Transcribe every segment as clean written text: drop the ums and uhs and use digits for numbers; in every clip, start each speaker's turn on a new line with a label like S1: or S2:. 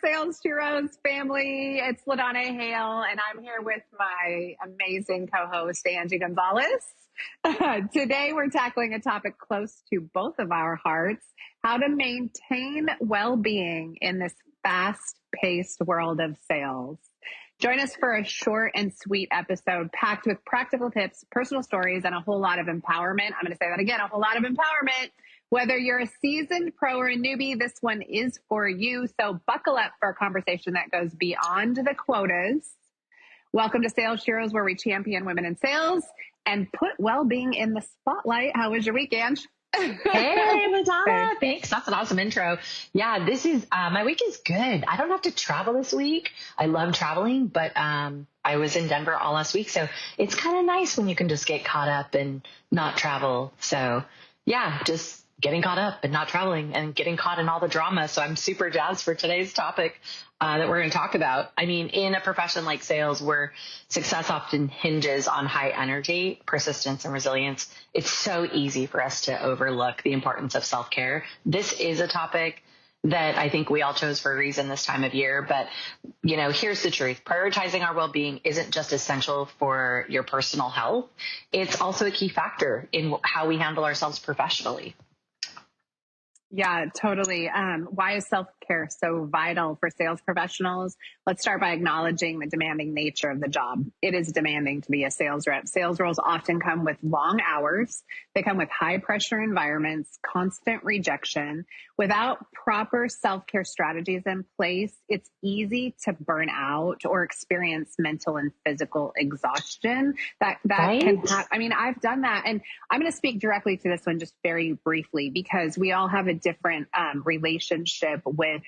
S1: Sales Heroes family. It's LaDonna Hale, and I'm here with my amazing co-host, Angie Gonzalez. Today, we're tackling a topic close to both of our hearts, how to maintain well-being in this fast-paced world of sales. Join us for a short and sweet episode packed with practical tips, personal stories, and a whole lot of empowerment. I'm going to say that again, a whole lot of empowerment. Whether you're a seasoned pro or a newbie, this one is for you. So buckle up for a conversation that goes beyond the quotas. Welcome to Sales Heroes, where we champion women in sales and put well-being in the spotlight. How was your week, Ange?
S2: Hey, Madonna. Thanks. That's an awesome intro. Yeah, this is, my week is good. I don't have to travel this week. I love traveling, but, I was in Denver all last week. So it's kind of nice when you can just get caught up and not travel. So yeah, just getting caught up and not traveling and getting caught in all the drama. So I'm super jazzed for today's topic that we're going to talk about. I mean, in a profession like sales where success often hinges on high energy, persistence, and resilience, it's so easy for us to overlook the importance of self-care. This is a topic that I think we all chose for a reason this time of year. But, you know, here's the truth. Prioritizing our well-being isn't just essential for your personal health. It's also a key factor in how we handle ourselves professionally.
S1: Yeah, totally. Why is self-care so vital for sales professionals? Let's start by acknowledging the demanding nature of the job. It is demanding to be a sales rep. Sales roles often come with long hours. They come with high pressure environments, constant rejection. Without proper self-care strategies in place, it's easy to burn out or experience mental and physical exhaustion. That
S2: Right?
S1: can happen. I mean, I've done that. And I'm going to speak directly to this one just very briefly, because we all have a different relationship with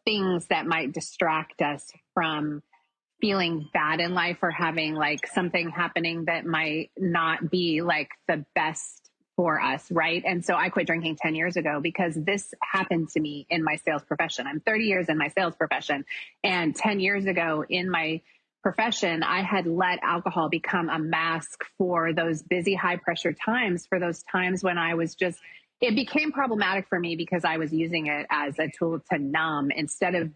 S1: things that might distract us from feeling bad in life or having like something happening that might not be like the best for us, right? And so I quit drinking 10 years ago because this happened to me in my sales profession. I'm 30 years in my sales profession. And 10 years ago in my profession, I had let alcohol become a mask for those busy, high pressure times, for those times when I was just, it became problematic for me because I was using it as a tool to numb instead of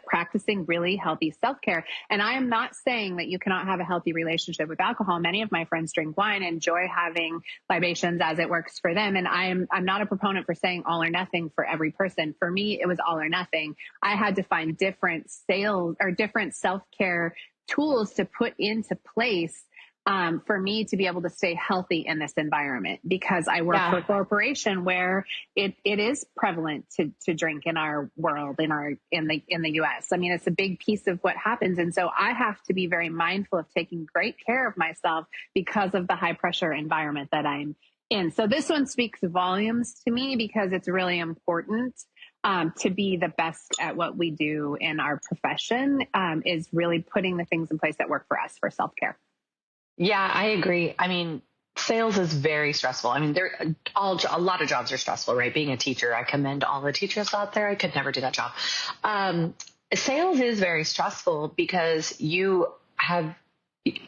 S1: practicing really healthy self-care. And I am not saying that you cannot have a healthy relationship with alcohol. Many of my friends drink wine, enjoy having libations as it works for them. And I'm not a proponent for saying all or nothing for every person. For me, it was all or nothing. I had to find different sales or different self-care tools to put into place for me to be able to stay healthy in this environment, because I work for a corporation where it is prevalent to drink in our world, in the US. I mean, it's a big piece of what happens. And so I have to be very mindful of taking great care of myself because of the high pressure environment that I'm in. So this one speaks volumes to me because it's really important to be the best at what we do in our profession, is really putting the things in place that work for us for self-care.
S2: Yeah, I agree. I mean, sales is very stressful. I mean, a lot of jobs are stressful, right? Being a teacher, I commend all the teachers out there. I could never do that job. Sales is very stressful because you have,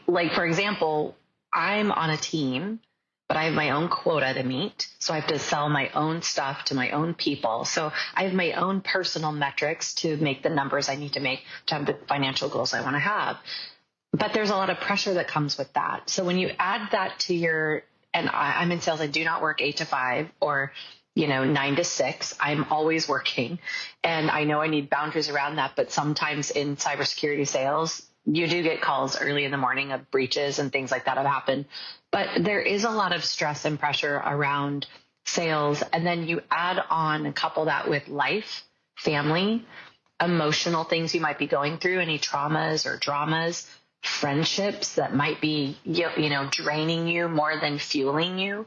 S2: like, for example, I'm on a team, but I have my own quota to meet. So I have to sell my own stuff to my own people. So I have my own personal metrics to make the numbers I need to make to have the financial goals I want to have. But there's a lot of pressure that comes with that. So when you add that to I'm in sales, I do not work 8 to 5 or, 9 to 6. I'm always working. And I know I need boundaries around that. But sometimes in cybersecurity sales, you do get calls early in the morning of breaches and things like that have happened. But there is a lot of stress and pressure around sales. And then you add on and couple that with life, family, emotional things you might be going through, any traumas or dramas, friendships that might be, draining you more than fueling you.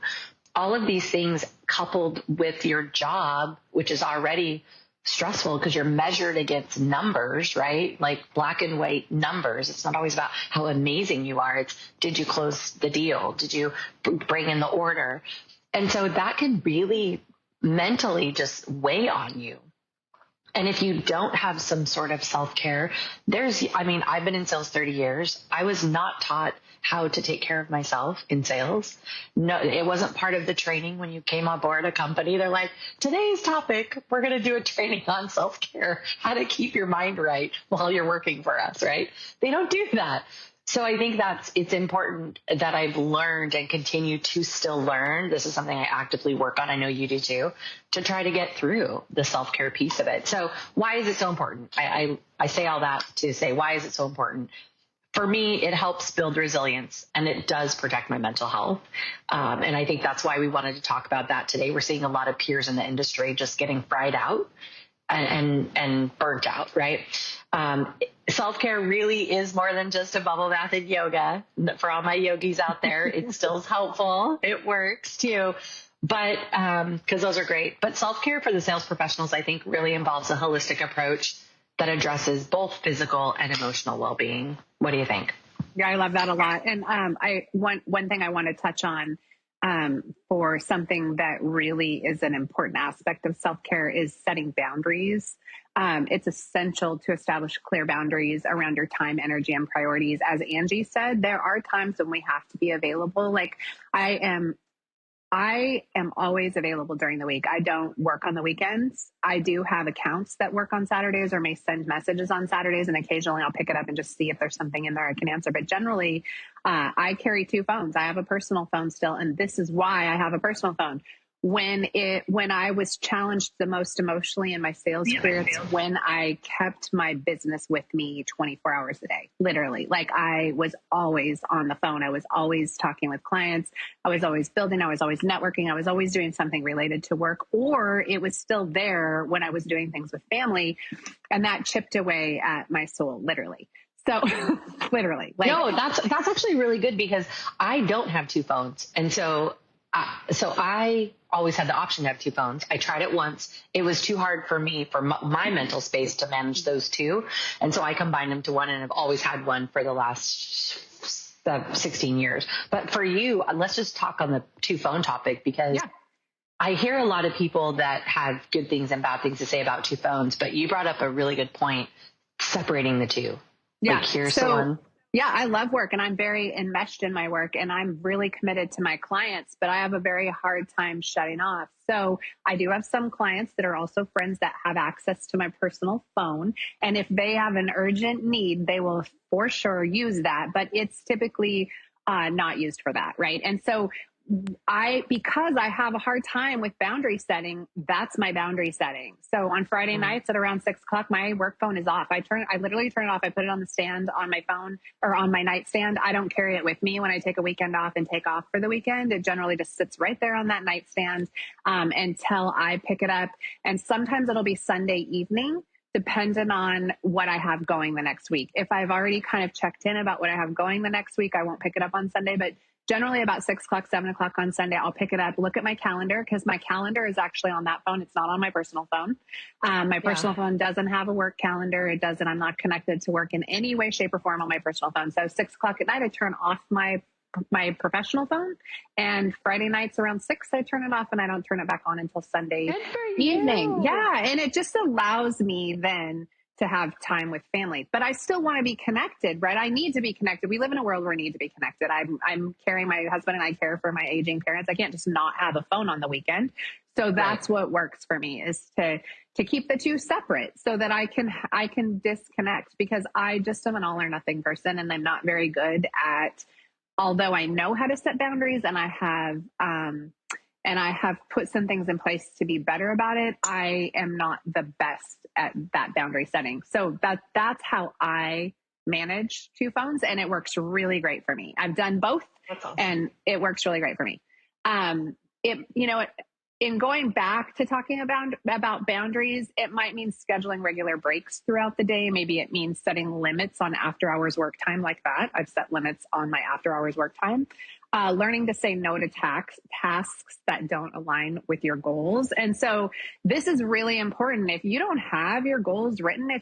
S2: All of these things coupled with your job, which is already stressful because you're measured against numbers, right? Like black and white numbers. It's not always about how amazing you are. It's, did you close the deal? Did you bring in the order? And so that can really mentally just weigh on you. And if you don't have some sort of self-care, I've been in sales 30 years. I was not taught how to take care of myself in sales. No, it wasn't part of the training when you came on board a company. They're like, today's topic, we're going to do a training on self-care, how to keep your mind right while you're working for us, right? They don't do that. So I think it's important that I've learned and continue to still learn. This is something I actively work on. I know you do too, to try to get through the self-care piece of it. So why is it so important? I say all that to say, why is it so important? For me, it helps build resilience, and it does protect my mental health. And I think that's why we wanted to talk about that today. We're seeing a lot of peers in the industry just getting fried out and burnt out, right? Self-care really is more than just a bubble bath and yoga. For all my yogis out there, it still is helpful. It works too. But, cause those are great. But self-care for the sales professionals, I think, really involves a holistic approach that addresses both physical and emotional well-being. What do you think?
S1: Yeah, I love that a lot. And one thing I want to touch on for something that really is an important aspect of self-care is setting boundaries. It's essential to establish clear boundaries around your time, energy, and priorities. As Angie said, there are times when we have to be available. Like I am always available during the week. I don't work on the weekends. I do have accounts that work on Saturdays or may send messages on Saturdays, and occasionally I'll pick it up and just see if there's something in there I can answer. But generally, I carry two phones. I have a personal phone still, and this is why I have a personal phone. When I was challenged the most emotionally in my sales career, it's when I kept my business with me 24 hours a day, literally. Like I was always on the phone. I was always talking with clients. I was always building. I was always networking. I was always doing something related to work, or it was still there when I was doing things with family, and that chipped away at my soul, literally. So literally.
S2: No, that's actually really good, because I don't have two phones. And so I always had the option to have two phones. I tried it once. It was too hard for me, for my mental space, to manage those two. And so I combined them to one, and I've always had one for the last 16 years. But for you, let's just talk on the two phone topic, because I hear a lot of people that have good things and bad things to say about two phones, but you brought up a really good point, separating the two.
S1: Yeah.
S2: Like, here's the one.
S1: Yeah, I love work, and I'm very enmeshed in my work, and I'm really committed to my clients, but I have a very hard time shutting off. So I do have some clients that are also friends that have access to my personal phone. And if they have an urgent need, they will for sure use that, but it's typically not used for that. Right. And so because I have a hard time with boundary setting, that's my boundary setting. So on Friday nights at around 6 o'clock, my work phone is off. I literally turn it off. I put it on the stand on my phone or on my nightstand. I don't carry it with me when I take a weekend off and take off for the weekend. It generally just sits right there on that nightstand until I pick it up. And sometimes it'll be Sunday evening, depending on what I have going the next week. If I've already kind of checked in about what I have going the next week, I won't pick it up on Sunday, but generally about 6 o'clock, 7 o'clock on Sunday, I'll pick it up, look at my calendar, because my calendar is actually on that phone. It's not on my personal phone. My personal phone doesn't have a work calendar. I'm not connected to work in any way, shape, or form on my personal phone. So 6 o'clock at night, I turn off my professional phone, and Friday nights around 6, I turn it off, and I don't turn it back on until Sunday evening. Yeah. And it just allows me then to have time with family, but I still want to be connected, right? I need to be connected. We live in a world where we need to be connected. I'm caring, my husband and I care for my aging parents. I can't just not have a phone on the weekend. So that's what works for me, is to keep the two separate so that I can disconnect, because I just am an all or nothing person, and I'm not very good at, although I know how to set boundaries, and I have put some things in place to be better about it, I am not the best at that boundary setting. So that's how I manage two phones, and it works really great for me. I've done both. That's awesome. And it works really great for me. In going back to talking about boundaries, it might mean scheduling regular breaks throughout the day. Maybe it means setting limits on after hours work time, like that. I've set limits on my after hours work time. Learning to say no to tasks that don't align with your goals. And so this is really important. If you don't have your goals written, and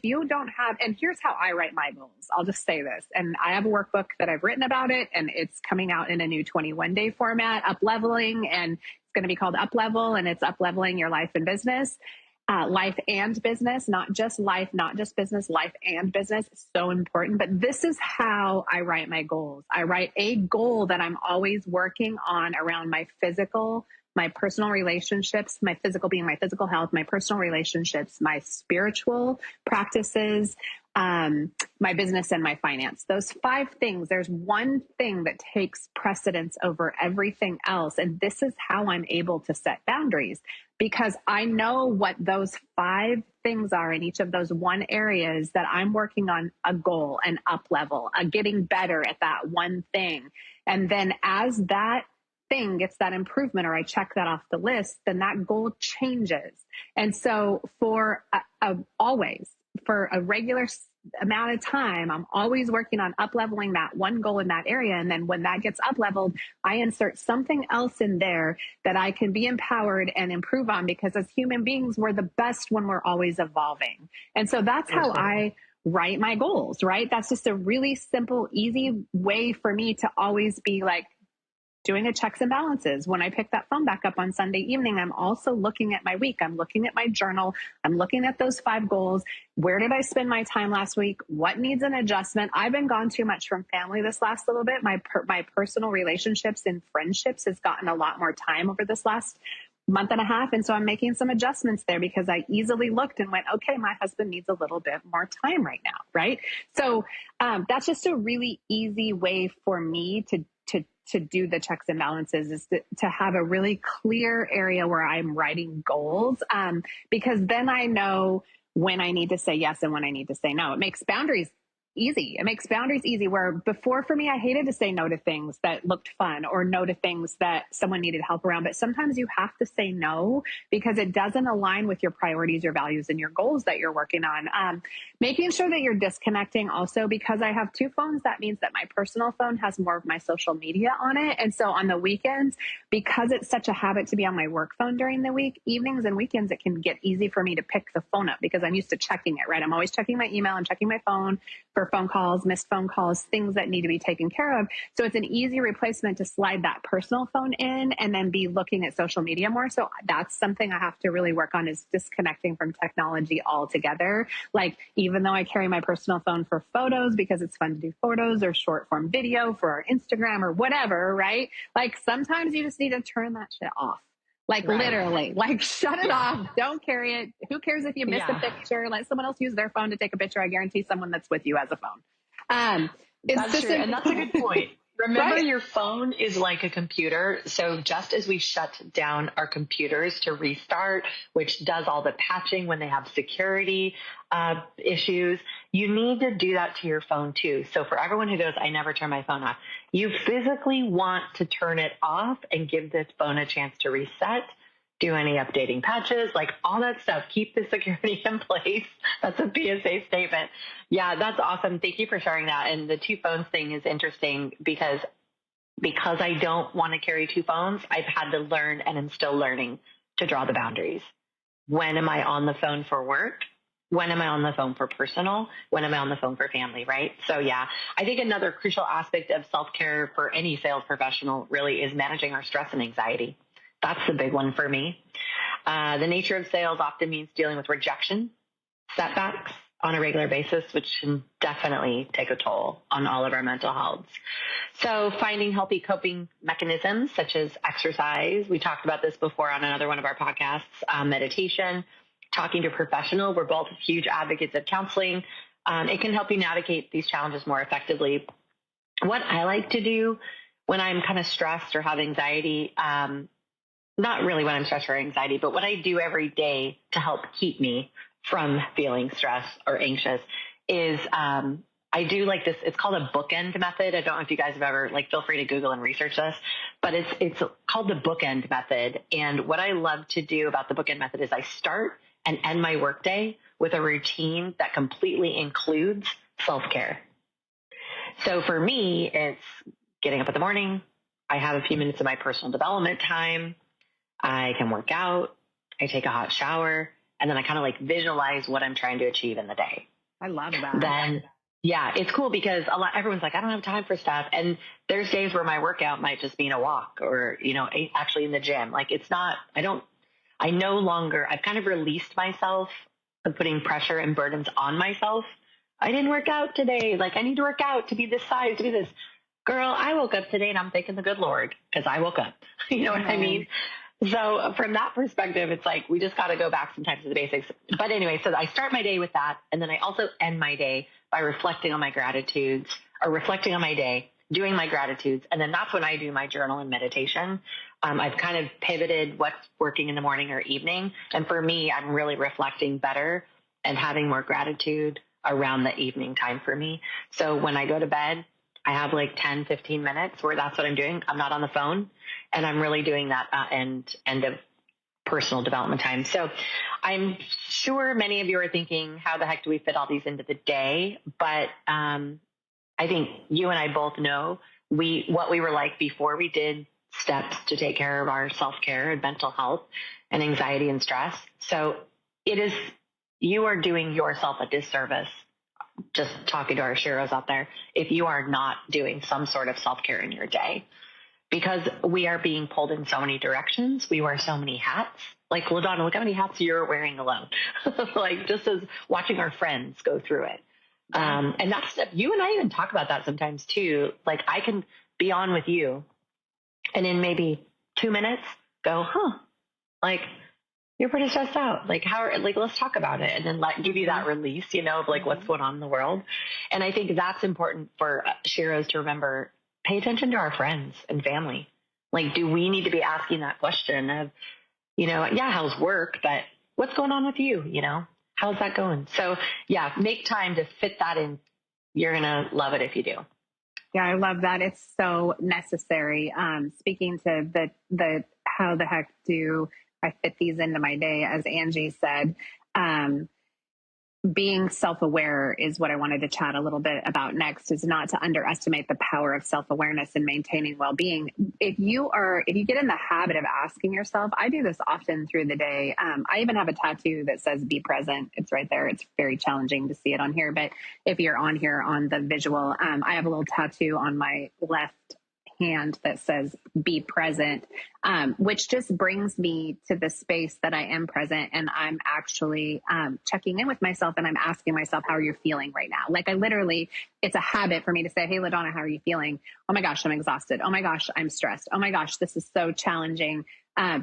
S1: here's how I write my goals. I'll just say this. And I have a workbook that I've written about it, and it's coming out in a new 21-day format, up leveling, and it's going to be called Up Level, and it's up leveling your life and business. life and business, not just life, not just business, life and business is so important. But this is how I write my goals. I write a goal that I'm always working on around my physical, my personal relationships, my physical being my physical health, my personal relationships, my spiritual practices, my business, and my finance. Those 5 things, there's one thing that takes precedence over everything else. And this is how I'm able to set boundaries, because I know what those 5 things are in each of those one areas that I'm working on a goal, an up level, a getting better at that one thing. And then as that thing gets that improvement, or I check that off the list, then that goal changes. And so for always, for a regular amount of time, I'm always working on up leveling that one goal in that area. And then when that gets up leveled, I insert something else in there that I can be empowered and improve on, because as human beings, we're the best when we're always evolving. And so that's how I write my goals, right? That's just a really simple, easy way for me to always be like, doing a checks and balances. When I pick that phone back up on Sunday evening, I'm also looking at my week. I'm looking at my journal. I'm looking at those 5 goals. Where did I spend my time last week? What needs an adjustment? I've been gone too much from family this last little bit. My personal relationships and friendships has gotten a lot more time over this last month and a half. And so I'm making some adjustments there, because I easily looked and went, okay, my husband needs a little bit more time right now. Right. So that's just a really easy way for me to do the checks and balances, is to have a really clear area where I'm writing goals. Because then I know when I need to say yes and when I need to say no. It makes boundaries easy. It makes boundaries easy, where before for me, I hated to say no to things that looked fun, or no to things that someone needed help around. But sometimes you have to say no because it doesn't align with your priorities, your values, and your goals that you're working on. Making sure that you're disconnecting also, because I have 2 phones. That means that my personal phone has more of my social media on it. And so on the weekends, because it's such a habit to be on my work phone during the week, evenings and weekends, it can get easy for me to pick the phone up because I'm used to checking it, right? I'm always checking my email. I'm checking my phone for phone calls, missed phone calls, things that need to be taken care of. So it's an easy replacement to slide that personal phone in and then be looking at social media more. So that's something I have to really work on, is disconnecting from technology altogether. Like, even though I carry my personal phone for photos because it's fun to do photos or short form video for our Instagram or whatever, right? Like, sometimes you just need to turn that shit off. Like, right. Literally, like, shut it off. Don't carry it. Who cares if you miss a picture? Let someone else use their phone to take a picture. I guarantee someone that's with you has a phone.
S2: That's true. And that's a good point. Remember,
S1: right?
S2: Your phone is like a computer. So just as we shut down our computers to restart, which does all the patching when they have security issues, you need to do that to your phone too. So for everyone who goes, I never turn my phone off, you physically want to turn it off and give this phone a chance to reset. Do any updating patches, like all that stuff. Keep the security in place. That's a PSA statement. Yeah, that's awesome. Thank you for sharing that. And the 2 phones thing is interesting because I don't want to carry 2 phones, I've had to learn, and I'm still learning, to draw the boundaries. When am I on the phone for work? When am I on the phone for personal? When am I on the phone for family, right? So yeah, I think another crucial aspect of self-care for any sales professional really is managing our stress and anxiety. That's the big one for me. The nature of sales often means dealing with rejection, setbacks on a regular basis, which can definitely take a toll on all of our mental health. So finding healthy coping mechanisms such as exercise. We talked about this before on another one of our podcasts, meditation, talking to a professional. We're both huge advocates of counseling. It can help you navigate these challenges more effectively. What I like to do when I'm kind of stressed or have anxiety, not really when I'm stressed or anxiety, but what I do every day to help keep me from feeling stressed or anxious is I do like this. It's called a bookend method. I don't know if you guys have ever, feel free to Google and research this, but it's called the bookend method. And what I love to do about the bookend method is I start and end my workday with a routine that completely includes self-care. So for me, it's getting up in the morning. I have a few minutes of my personal development time. I can work out, I take a hot shower, and then I kind of visualize what I'm trying to achieve in the day.
S1: I love that.
S2: Then, yeah, it's cool because everyone's like, I don't have time for stuff. And there's days where my workout might just mean a walk or, actually in the gym. I no longer, I've kind of released myself of putting pressure and burdens on myself. I didn't work out today. Like, I need to work out to be this size, to be this. Girl, I woke up today and I'm thanking the good Lord because I woke up. You know what I mean? So from that perspective, it's like we just got to go back sometimes to the basics. But anyway, so I start my day with that. And then I also end my day by reflecting on my gratitudes or reflecting on my day, doing my gratitudes. And then that's when I do my journal and meditation. I've kind of pivoted what's working in the morning or evening. And for me, I'm really reflecting better and having more gratitude around the evening time for me. So when I go to bed, I have like 10, 15 minutes where that's what I'm doing. I'm not on the phone, and I'm really doing that end of personal development time. So I'm sure many of you are thinking, how the heck do we fit all these into the day? But I think you and I both know what we were like before we did steps to take care of our self-care and mental health and anxiety and stress. So you are doing yourself a disservice, just talking to our sheroes out there, if you are not doing some sort of self-care in your day, because we are being pulled in so many directions. We wear so many hats. Like, LaDonna, look how many hats you're wearing alone. Like, just as watching our friends go through it. And that's stuff you and I even talk about that sometimes too. Like, I can be on with you and in maybe 2 minutes go, like, you're pretty stressed out. Like, let's talk about it. And then give you that release, of like what's going on in the world. And I think that's important for sheroes to remember. Pay attention to our friends and family. Like, do we need to be asking that question of, how's work, but what's going on with you? How's that going? So yeah, make time to fit that in. You're going to love it if you do.
S1: Yeah, I love that. It's so necessary. Speaking to the how the heck do I fit these into my day, as Angie said, being self-aware is what I wanted to chat a little bit about next, is not to underestimate the power of self-awareness in maintaining well-being. If you get in the habit of asking yourself, I do this often through the day. I even have a tattoo that says be present. It's right there. It's very challenging to see it on here, but if you're on here on the visual, I have a little tattoo on my left hand that says be present, which just brings me to the space that I am present, and I'm actually checking in with myself, and I'm asking myself, how are you feeling right now? Like, it's a habit for me to say, hey, LaDonna, how are you feeling? Oh my gosh, I'm exhausted. Oh my gosh, I'm stressed. Oh my gosh, this is so challenging.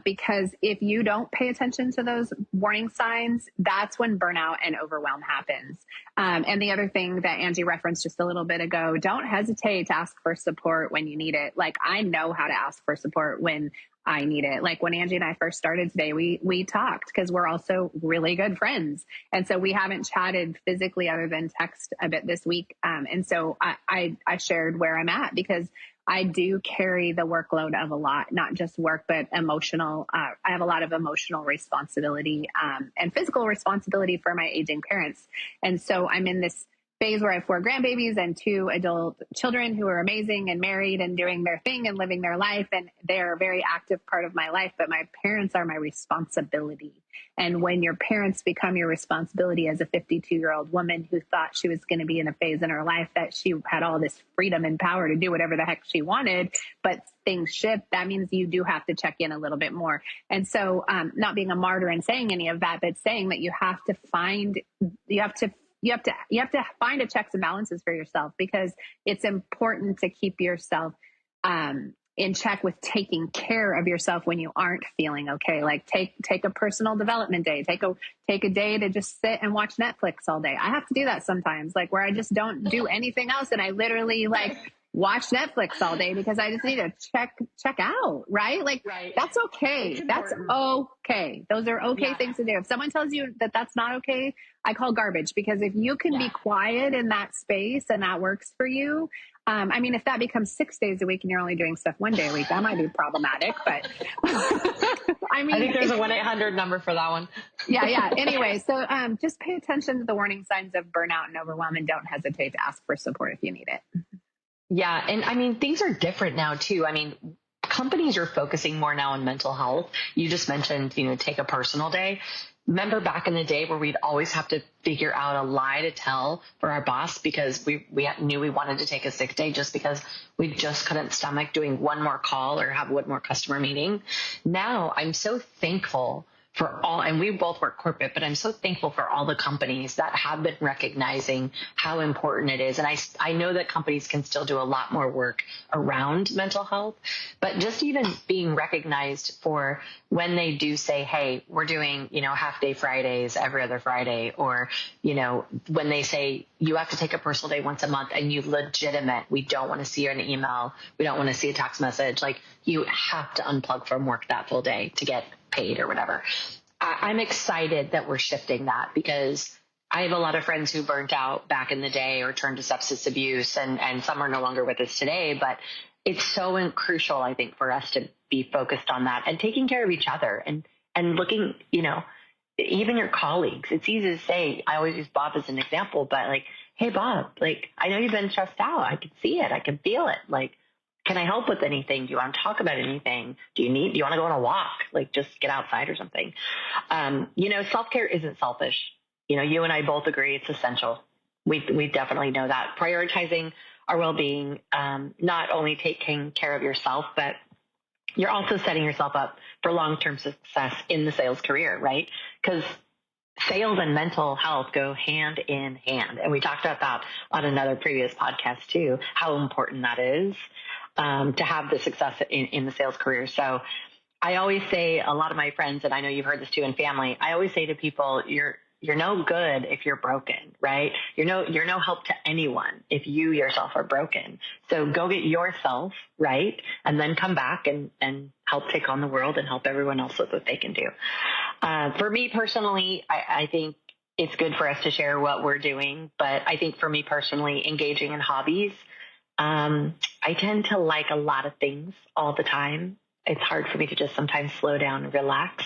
S1: Because if you don't pay attention to those warning signs, that's when burnout and overwhelm happens. And the other thing that Angie referenced just a little bit ago, don't hesitate to ask for support when you need it. Like, I know how to ask for support when I need it. Like, when Angie and I first started today, we talked because we're also really good friends. And so we haven't chatted physically other than text a bit this week. And so I shared where I'm at, because I do carry the workload of a lot, not just work, but emotional. I have a lot of emotional responsibility and physical responsibility for my aging parents. And so I'm in this phase where I have 4 grandbabies and 2 adult children who are amazing and married and doing their thing and living their life. And they're a very active part of my life, but my parents are my responsibility. And when your parents become your responsibility, as a 52-year-old woman who thought she was going to be in a phase in her life that she had all this freedom and power to do whatever the heck she wanted, but things shift, that means you do have to check in a little bit more. And so not being a martyr and saying any of that, but saying that you have to find a checks and balances for yourself, because it's important to keep yourself in check with taking care of yourself when you aren't feeling okay. Like, take a personal development day, take a day to just sit and watch Netflix all day. I have to do that sometimes, like, where I just don't do anything else, and I literally watch Netflix all day because I just need to check out, right? Like, right. That's okay. That's okay. Those are okay things to do. If someone tells you that that's not okay, I call garbage, because if you can be quiet in that space and that works for you, if that becomes 6 days a week and you're only doing stuff 1 day a week, that might be problematic, but
S2: I think there's a 1-800 number for that one.
S1: Yeah. Anyway, so just pay attention to the warning signs of burnout and overwhelm, and don't hesitate to ask for support if you need it.
S2: Yeah. And things are different now too. Companies are focusing more now on mental health. You just mentioned, take a personal day. Remember back in the day where we'd always have to figure out a lie to tell for our boss because we knew we wanted to take a sick day just because we just couldn't stomach doing one more call or have one more customer meeting. Now I'm so thankful for all, and we both work corporate, but I'm so thankful for all the companies that have been recognizing how important it is. And I know that companies can still do a lot more work around mental health, but just even being recognized for when they do say, hey, we're doing, half day Fridays every other Friday, or, when they say you have to take a personal day once a month and you legitimate, we don't want to see an email. We don't want to see a text message. Like, you have to unplug from work that full day to get paid or whatever. I'm excited that we're shifting that, because I have a lot of friends who burnt out back in the day or turned to substance abuse, and some are no longer with us today, but it's so crucial, I think, for us to be focused on that and taking care of each other and looking, even your colleagues. It's easy to say, I always use Bob as an example, but like, hey, Bob, like, I know you've been stressed out. I can see it. I can feel it. Like, can I help with anything? Do you want to talk about anything? Do you want to go on a walk? Like, just get outside or something. Self-care isn't selfish. You and I both agree it's essential. We definitely know that. Prioritizing our well-being, not only taking care of yourself, but you're also setting yourself up for long-term success in the sales career, right? Because sales and mental health go hand in hand. And we talked about that on another previous podcast too, how important that is. To have the success in the sales career. So I always say, a lot of my friends, and I know you've heard this too in family, I always say to people, you're no good if you're broken, right? You're no help to anyone if you yourself are broken. So go get yourself right, and then come back and help take on the world and help everyone else with what they can do. For me personally, I think it's good for us to share what we're doing, but I think for me personally, engaging in hobbies, I tend to like a lot of things all the time. It's hard for me to just sometimes slow down and relax.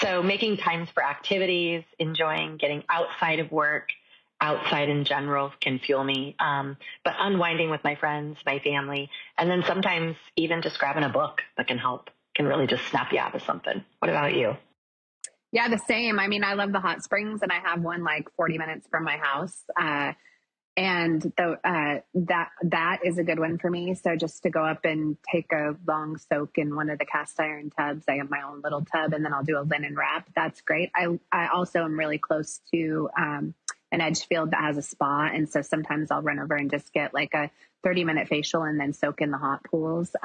S2: So making times for activities, enjoying getting outside of work, outside in general can fuel me. But unwinding with my friends, my family, and then sometimes even just grabbing a book that can really just snap you out of something. What about you?
S1: Yeah, the same. I mean, I love the hot springs, and I have one like 40 minutes from my house. That is a good one for me. So just to go up and take a long soak in one of the cast iron tubs. I have my own little tub, and then I'll do a linen wrap. That's great. I also am really close to an Edgefield that has a spa. And so sometimes I'll run over and just get like a 30-minute facial and then soak in the hot pools.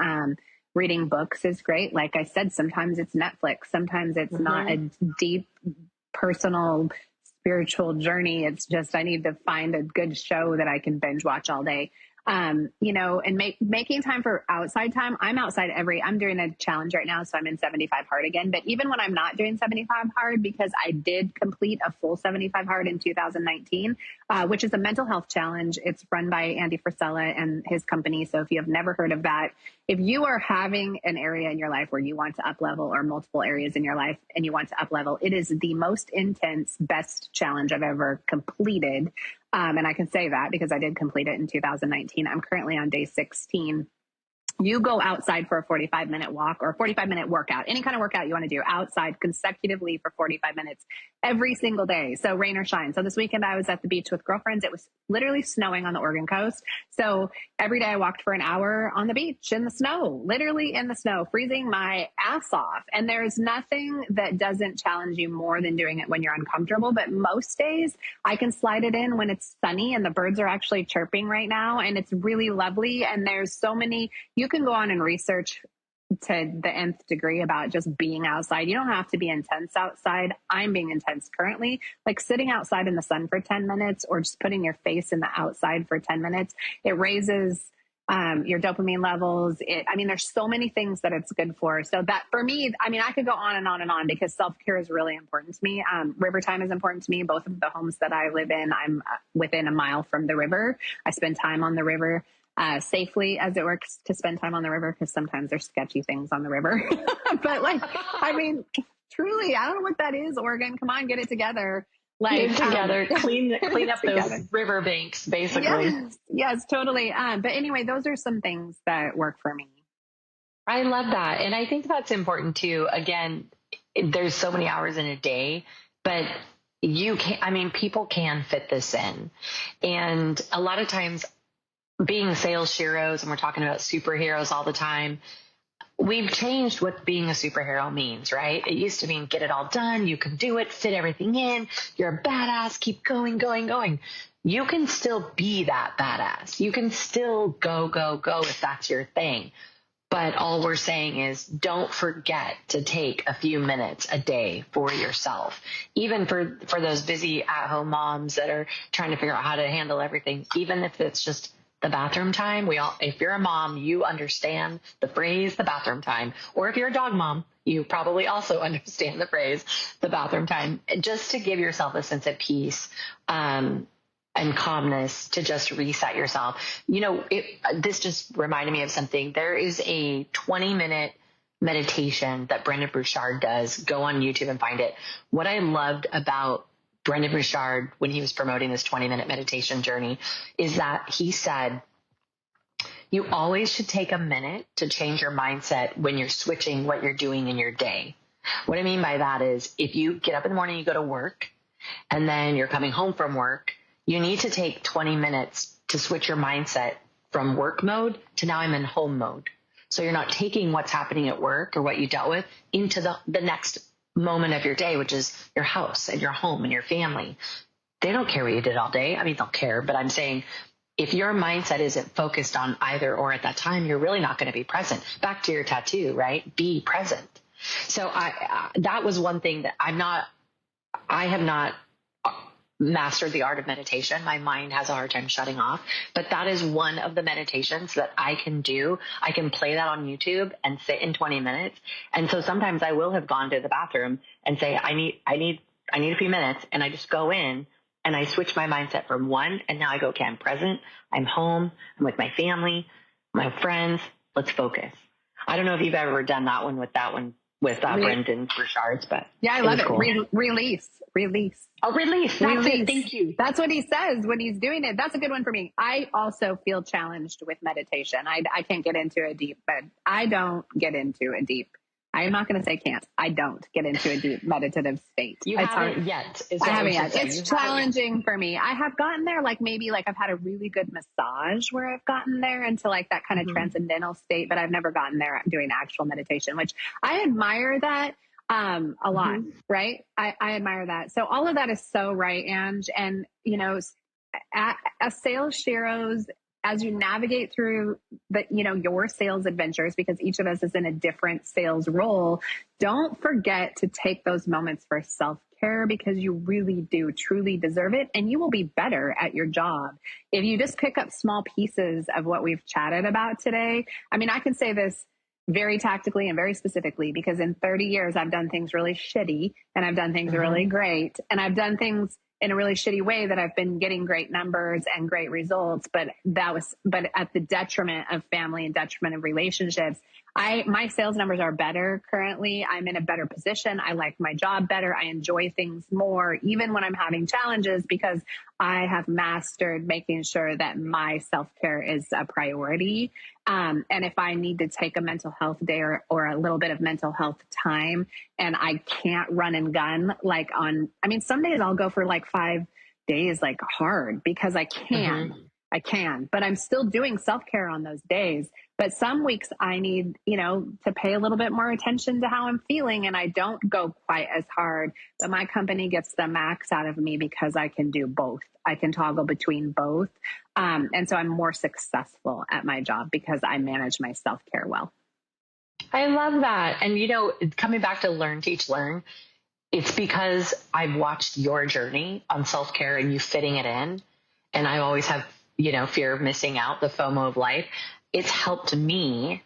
S1: Reading books is great. Like I said, sometimes it's Netflix. Sometimes it's not a deep personal spiritual journey. It's just, I need to find a good show that I can binge watch all day. And making time for outside time. I'm doing a challenge right now. So I'm in 75 hard again, but even when I'm not doing 75 hard, because I did complete a full 75 hard in 2019, which is a mental health challenge. It's run by Andy Frisella and his company. So if you have never heard of that, if you are having an area in your life where you want to up level, or multiple areas in your life and you want to up level, it is the most intense, best challenge I've ever completed. And I can say that because I did complete it in 2019. I'm currently on day 16. You go outside for a 45-minute walk or a 45-minute workout, any kind of workout you want to do outside consecutively for 45 minutes every single day. So rain or shine. So this weekend I was at the beach with girlfriends. It was literally snowing on the Oregon coast. So every day I walked for an hour on the beach in the snow, literally in the snow, freezing my ass off. And there's nothing that doesn't challenge you more than doing it when you're uncomfortable. But most days I can slide it in when it's sunny and the birds are actually chirping right now. And it's really lovely. And there's so many, you can go on and research to the nth degree about just being outside. You don't have to be intense outside. I'm being intense currently, like sitting outside in the sun for 10 minutes or just putting your face in the outside for 10 minutes. It raises your dopamine levels. There's so many things that it's good for. So that for me, I could go on and on and on because self-care is really important to me. River time is important to me. Both of the homes that I live in, I'm within a mile from the river. I spend time on the river. Safely as it works to spend time on the river, because sometimes there's sketchy things on the river. But truly, I don't know what that is, Oregon. Come on, get it together.
S2: Get together, clean up those river banks, basically.
S1: Yes, totally. But anyway, those are some things that work for me.
S2: I love that. And I think that's important too. Again, there's so many hours in a day, but people can fit this in. And a lot of times, being sales sheroes, and we're talking about superheroes all the time, we've changed what being a superhero means, right? It used to mean get it all done. You can do it, fit everything in. You're a badass. Keep going, going, going. You can still be that badass. You can still go, go, go if that's your thing. But all we're saying is don't forget to take a few minutes a day for yourself. Even for those busy at-home moms that are trying to figure out how to handle everything, even if it's just the bathroom time. If you're a mom, you understand the phrase, the bathroom time. Or if you're a dog mom, you probably also understand the phrase, the bathroom time. Just to give yourself a sense of peace, and calmness to just reset yourself. This just reminded me of something. There is a 20-minute meditation that Brendon Burchard does. Go on YouTube and find it. What I loved about Brendon Burchard when he was promoting this 20-minute meditation journey is that he said, you always should take a minute to change your mindset when you're switching what you're doing in your day. What I mean by that is if you get up in the morning, you go to work, and then you're coming home from work, you need to take 20 minutes to switch your mindset from work mode to now I'm in home mode. So you're not taking what's happening at work or what you dealt with into the next moment of your day, which is your house and your home and your family. They don't care what you did all day. I mean, they'll care, but I'm saying if your mindset isn't focused on either or at that time, you're really not going to be present. Back to your tattoo, right? Be present. So that was one thing that I have not mastered the art of meditation. My mind has a hard time shutting off, but that is one of the meditations that I can do. I can play that on YouTube and sit in 20 minutes. And so sometimes I will have gone to the bathroom and say, I need a few minutes. And I just go in and I switch my mindset from one. And now I go, okay, I'm present. I'm home. I'm with my family, my friends. Let's focus. I don't know if you've ever done that one with Brendon Burchard's, but
S1: yeah, I love it.
S2: Cool.
S1: Release.
S2: Oh, release. That's it. Thank you.
S1: That's what he says when he's doing it. That's a good one for me. I also feel challenged with meditation. I can't get into a deep, but I don't get into a deep. I'm not going to say can't. I don't get into a deep meditative state.
S2: You haven't yet.
S1: I haven't yet. It's challenging for me. I have gotten there, maybe I've had a really good massage where I've gotten there into that kind of transcendental state, but I've never gotten there doing actual meditation, which I admire that a lot, right? I admire that. So all of that is so right, Ange. And, as sales sheroes, as you navigate through your sales adventures, because each of us is in a different sales role, don't forget to take those moments for self-care, because you really do truly deserve it. And you will be better at your job if you just pick up small pieces of what we've chatted about today. I mean, I can say this very tactically and very specifically, because in 30 years, I've done things really shitty and I've done things really great. And I've done things in a really shitty way that I've been getting great numbers and great results, but at the detriment of family and detriment of relationships. My sales numbers are better currently. I'm in a better position. I like my job better. I enjoy things more, even when I'm having challenges, because I have mastered making sure that my self-care is a priority. And if I need to take a mental health day or a little bit of mental health time, and I can't run and gun some days I'll go for 5 days, hard, because I can, but I'm still doing self-care on those days. But some weeks I need, to pay a little bit more attention to how I'm feeling, and I don't go quite as hard, but my company gets the max out of me because I can do both. I can toggle between both. And so I'm more successful at my job because I manage my self-care well.
S2: I love that. And, coming back to learn, teach, learn, it's because I've watched your journey on self-care and you fitting it in. And I always have, fear of missing out, the FOMO of life. It's helped me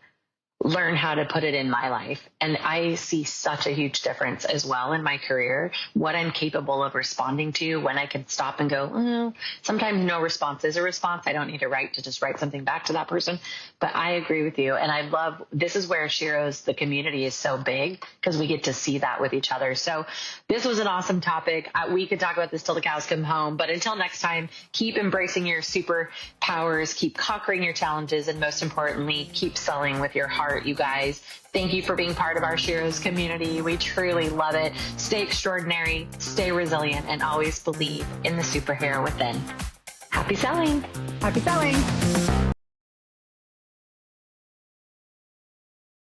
S2: learn how to put it in my life. And I see such a huge difference as well in my career, what I'm capable of responding to, when I can stop and go, sometimes no response is a response. I don't need to just write something back to that person. But I agree with you. And I love, this is where Sheroes, the community, is so big, because we get to see that with each other. So this was an awesome topic. We could talk about this till the cows come home, but until next time, keep embracing your superpowers, keep conquering your challenges, and most importantly, keep selling with your heart. You guys, thank you for being part of our Sheroes community. We truly love it. Stay extraordinary, stay resilient, and always believe in the superhero within. Happy selling.
S1: Happy selling.